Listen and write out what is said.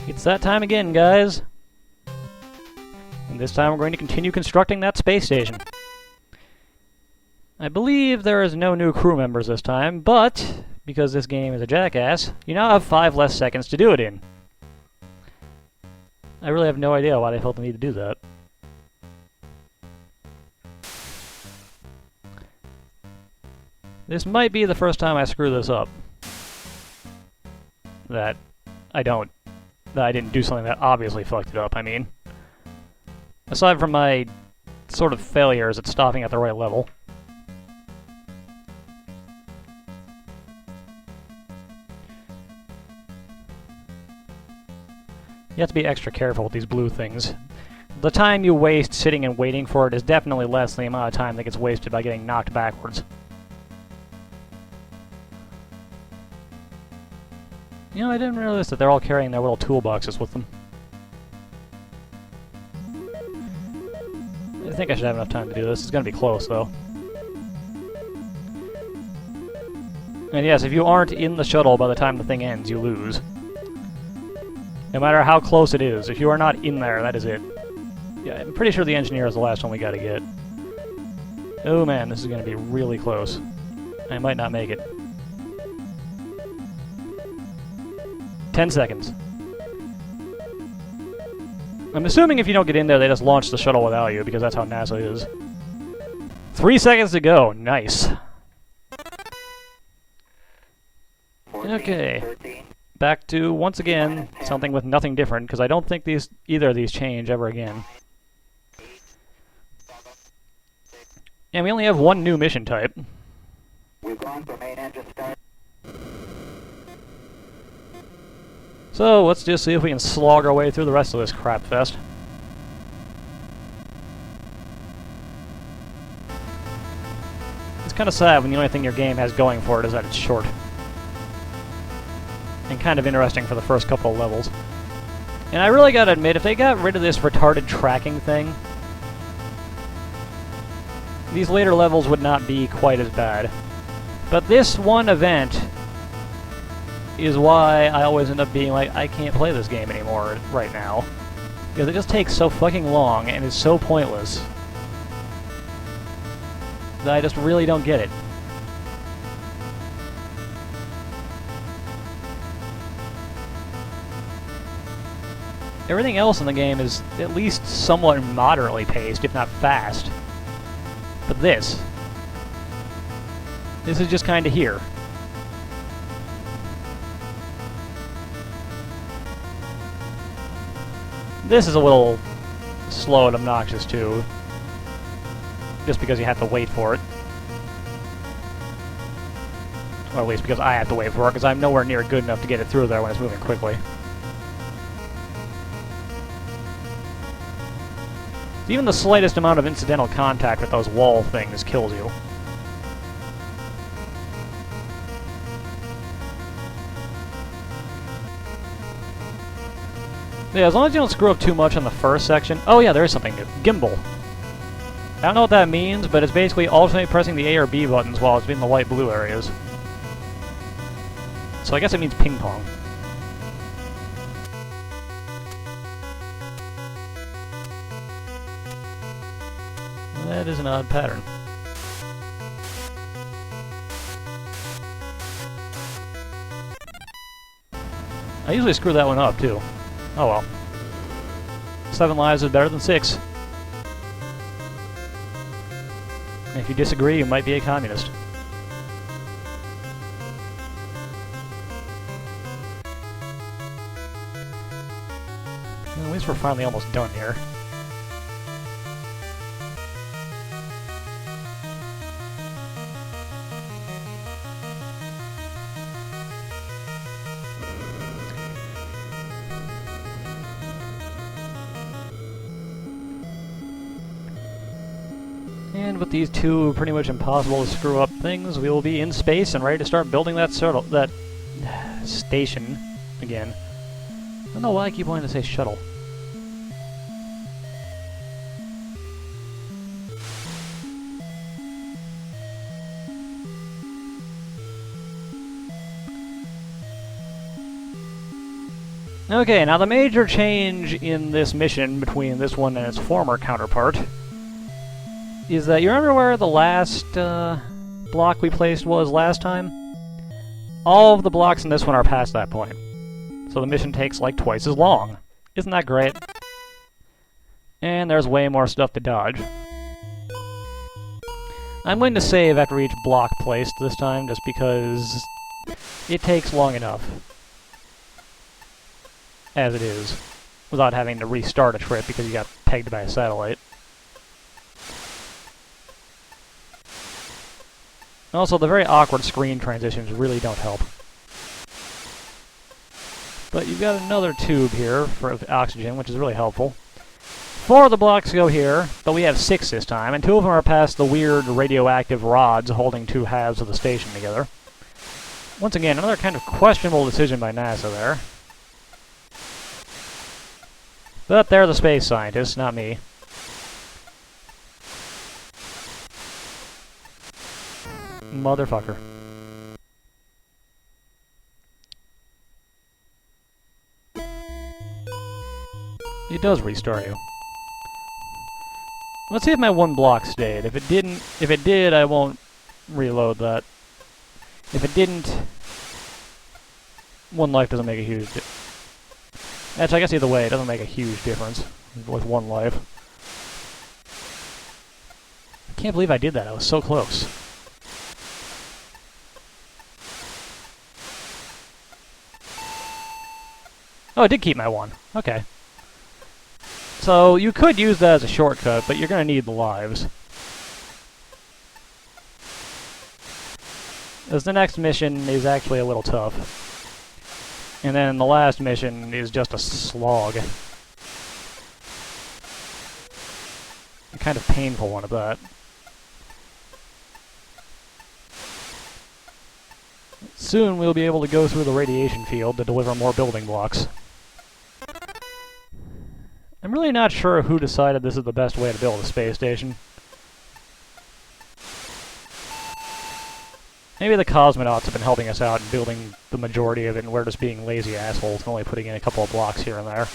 It's that time again, guys. And this time we're going to continue constructing that space station. I believe there is no new crew members this time, but because this game is a jackass, you now have 5 less seconds to do it in. I really have no idea why they felt the need to do that. This might be the first time I screw this up. That I didn't do something that obviously fucked it up, I mean. Aside from my sort of failures at stopping at the right level. You have to be extra careful with these blue things. The time you waste sitting and waiting for it is definitely less than the amount of time that gets wasted by getting knocked backwards. You know, I didn't realize that they're all carrying their little toolboxes with them. I think I should have enough time to do this. It's gonna be close, though. And yes, if you aren't in the shuttle by the time the thing ends, you lose. No matter how close it is, if you are not in there, that is it. Yeah, I'm pretty sure the engineer is the last one we gotta get. Oh man, this is gonna be really close. I might not make it. 10 seconds. I'm assuming if you don't get in there, they just launch the shuttle without you, because that's how NASA is. 3 seconds to go. Nice. Okay. Back to, once again, something with nothing different, because I don't think either of these change ever again. And we only have one new mission type. We've gone for main engine start. So, let's just see if we can slog our way through the rest of this crap fest. It's kind of sad when the only thing your game has going for it is that it's short. And kind of interesting for the first couple of levels. And I really gotta admit, if they got rid of this retarded tracking thing, these later levels would not be quite as bad. But this one event is why I always end up being like, I can't play this game anymore right now. Because it just takes so fucking long and is so pointless that I just really don't get it. Everything else in the game is at least somewhat moderately paced, if not fast. But this is just kind of here. This is a little slow and obnoxious too, just because you have to wait for it. Or at least because I have to wait for it, because I'm nowhere near good enough to get it through there when it's moving quickly. Even the slightest amount of incidental contact with those wall things kills you. Yeah, as long as you don't screw up too much on the first section... Oh yeah, there is something new. Gimbal. I don't know what that means, but it's basically alternately pressing the A or B buttons while it's in the white-blue areas. So I guess it means ping-pong. That is an odd pattern. I usually screw that one up, too. Oh well. 7 lives is better than 6. And if you disagree, you might be a communist. Well, at least we're finally almost done here. And with these two pretty much impossible to screw up things, we will be in space and ready to start building that station again. I don't know why I keep wanting to say shuttle. Okay, now the major change in this mission between this one and its former counterpart is that you remember where the last block we placed was last time? All of the blocks in this one are past that point. So the mission takes like twice as long. Isn't that great? And there's way more stuff to dodge. I'm going to save after each block placed this time, just because it takes long enough as it is, without having to restart a trip because you got pegged by a satellite. Also, the very awkward screen transitions really don't help. But you've got another tube here for oxygen, which is really helpful. 4 of the blocks go here, but we have 6 this time, and 2 of them are past the weird radioactive rods holding 2 halves of the station together. Once again, another kind of questionable decision by NASA there. But they're the space scientists, not me. Motherfucker. It does restart you. Let's see if my 1 block stayed. If it did, I won't reload that. If it didn't, 1 life doesn't make a huge Actually, I guess either way, it doesn't make a huge difference with 1 life. I can't believe I did that. I was so close. Oh, I did keep my 1. Okay. So, you could use that as a shortcut, but you're going to need the lives. As the next mission is actually a little tough. And then the last mission is just a slog. A kind of painful one at that. Soon we'll be able to go through the radiation field to deliver more building blocks. I'm really not sure who decided this is the best way to build a space station. Maybe the cosmonauts have been helping us out and building the majority of it, and we're just being lazy assholes and only putting in a couple of blocks here and there.